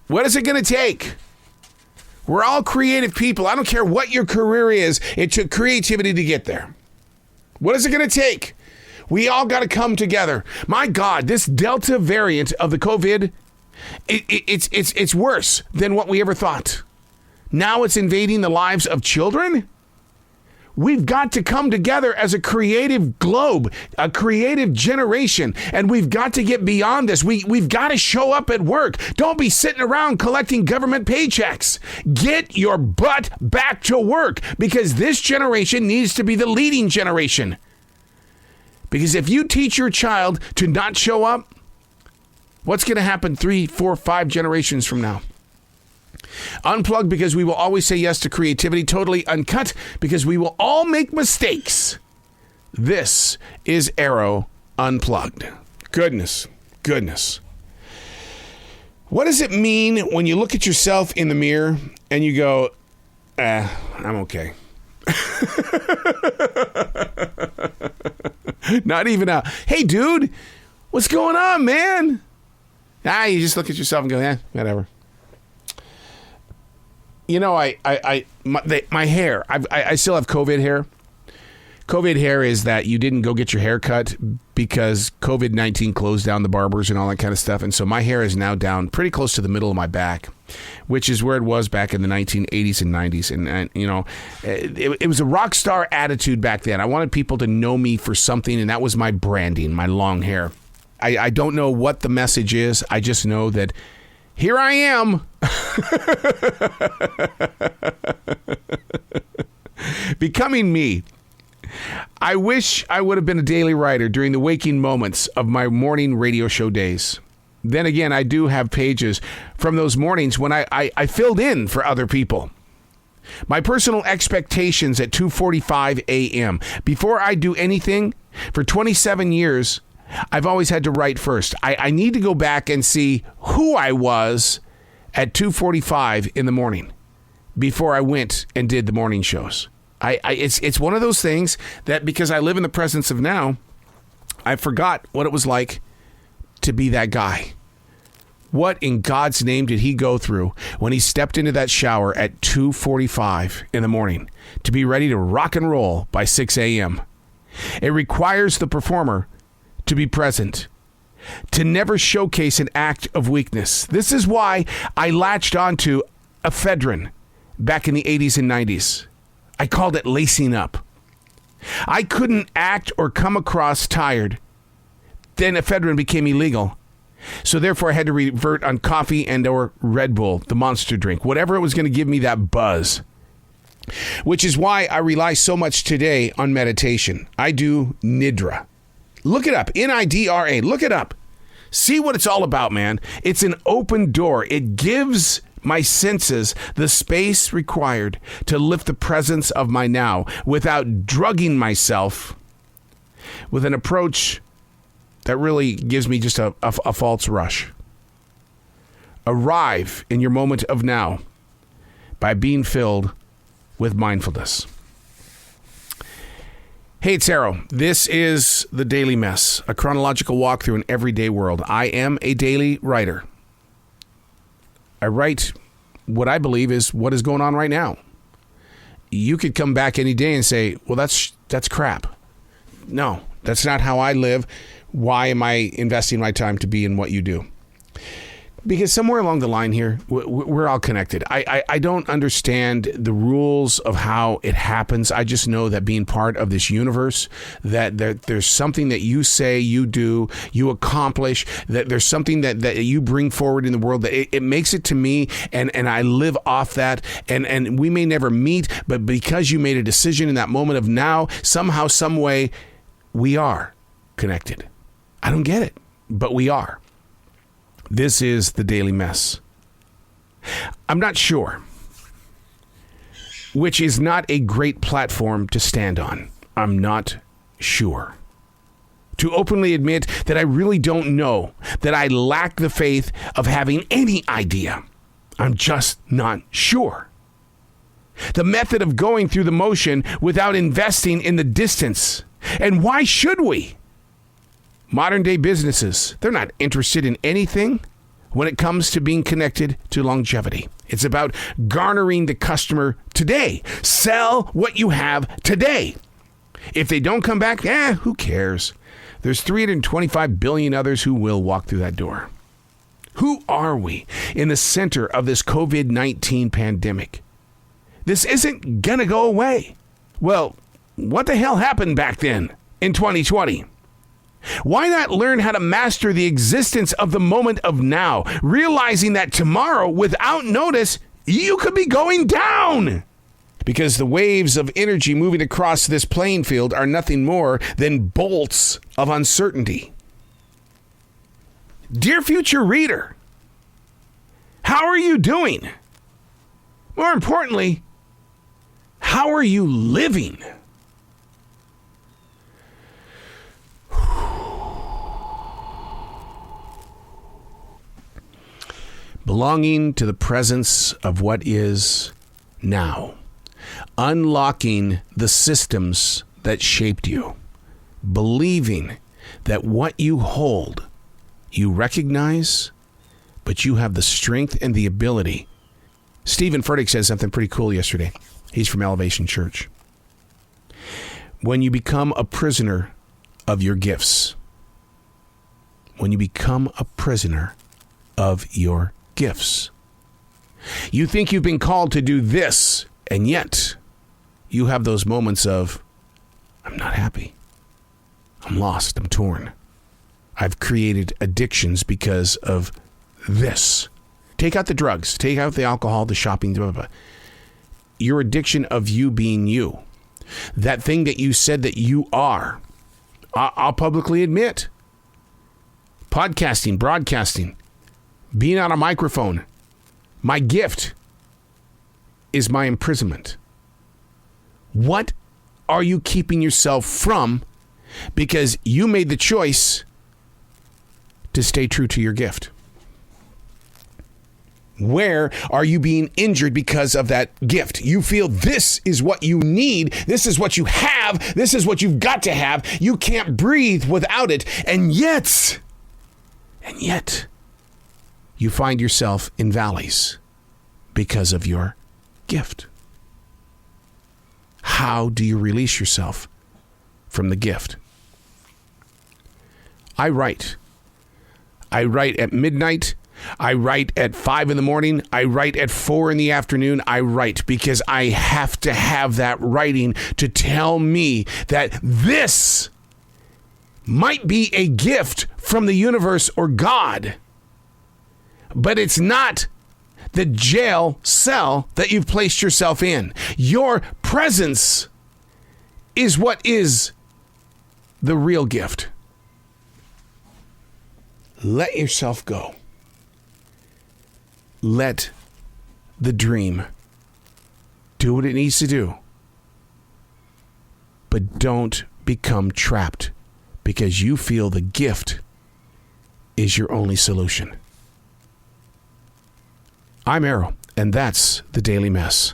What is it going to take? We're all creative people. I don't care what your career is. It took creativity to get there. What is it going to take? We all got to come together. My God, this Delta variant of the COVID, it's worse than what we ever thought. Now it's invading the lives of children. We've got to come together as a creative globe, a creative generation, and we've got to get beyond this. We've got to show up at work. Don't be sitting around collecting government paychecks. Get your butt back to work, because this generation needs to be the leading generation. Because if you teach your child to not show up, what's going to happen 3, 4, 5 generations from now? Unplugged, because we will always say yes to creativity. Totally uncut, because we will all make mistakes. This is Arroe Unplugged. Goodness. What does it mean when you look at yourself in the mirror and you go, I'm okay? Not even a, hey, dude, what's going on, man? You just look at yourself and go, whatever. You know, my hair, I still have COVID hair. COVID hair is that you didn't go get your hair cut because COVID-19 closed down the barbers and all that kind of stuff. And so my hair is now down pretty close to the middle of my back, which is where it was back in the 1980s and 90s. And you know, it was a rock star attitude back then. I wanted people to know me for something, and that was my branding, my long hair. I don't know what the message is. I just know that here I am. Becoming me. I wish I would have been a daily writer during the waking moments of my morning radio show days. Then again, I do have pages from those mornings when I filled in for other people. My personal expectations at 2:45 a.m. Before I do anything, for 27 years, I've always had to write first. I need to go back and see who I was at 2:45 in the morning before I went and did the morning shows. It's one of those things that, because I live in the presence of now, I forgot what it was like to be that guy. What in God's name did he go through when he stepped into that shower at 2:45 in the morning to be ready to rock and roll by 6 a.m.? It requires the performer to be present, to never showcase an act of weakness. This is why I latched onto ephedrine back in the 80s and 90s. I called it lacing up. I couldn't act or come across tired. Then ephedrine became illegal. So therefore I had to revert on coffee and or Red Bull, the monster drink, whatever it was going to give me that buzz. Which is why I rely so much today on meditation. I do Nidra. Look it up, Nidra. Look it up. See what it's all about, man. It's an open door. It gives my senses the space required to lift the presence of my now without drugging myself with an approach that really gives me just a false rush. Arrive in your moment of now by being filled with mindfulness. Hey, it's Arroe. This is The Daily Mess, a chronological walk through an everyday world. I am a daily writer. I write what I believe is what is going on right now. You could come back any day and say, well, that's crap. No, that's not how I live. Why am I investing my time to be in what you do? Because somewhere along the line here, we're all connected. I don't understand the rules of how it happens. I just know that being part of this universe, that there's something that you say, you do, you accomplish, that there's something that you bring forward in the world, that it makes it to me, and I live off that. And we may never meet, but because you made a decision in that moment of now, somehow, some way, we are connected. I don't get it, but we are. This is The Daily Mess. I'm not sure, which is not a great platform to stand on. I'm not sure. To openly admit that I really don't know, that I lack the faith of having any idea. I'm just not sure. The method of going through the motion without investing in the distance. And why should we? Modern day businesses, they're not interested in anything. when it comes to being connected to longevity. It's about garnering the customer today. Sell what you have today. If they don't come back, who cares? There's 325 billion others who will walk through that door. Who are we in the center of this COVID-19 pandemic? This isn't going to go away. Well, what the hell happened back then in 2020? Why not learn how to master the existence of the moment of now, realizing that tomorrow, without notice, you could be going down? Because the waves of energy moving across this playing field are nothing more than bolts of uncertainty. Dear future reader, how are you doing? More importantly, how are you living? Belonging to the presence of what is now. Unlocking the systems that shaped you. Believing that what you hold, you recognize, but you have the strength and the ability. Stephen Furtick said something pretty cool yesterday. He's from Elevation Church. When you become a prisoner of your gifts. When you become a prisoner of your gifts. You think you've been called to do this, and yet you have those moments of, I'm not happy. I'm lost. I'm torn. I've created addictions because of this. Take out the drugs. Take out the alcohol, the shopping, blah, blah, blah. Your addiction of you being you. That thing that you said that you are. I'll publicly admit. Podcasting, broadcasting, being on a microphone. My gift is my imprisonment. What are you keeping yourself from because you made the choice to stay true to your gift? Where are you being injured because of that gift? You feel this is what you need. This is what you have. This is what you've got to have. You can't breathe without it. And yet, you find yourself in valleys because of your gift. How do you release yourself from the gift? I write. I write at midnight. I write at 5 a.m. I write at 4 p.m. I write because I have to have that writing to tell me that this might be a gift from the universe or God, but it's not the jail cell that you've placed yourself in. Your presence is what is the real gift. Let yourself go. Let the dream do what it needs to do. But don't become trapped because you feel the gift is your only solution. I'm Arroe, and that's the Daily Mess.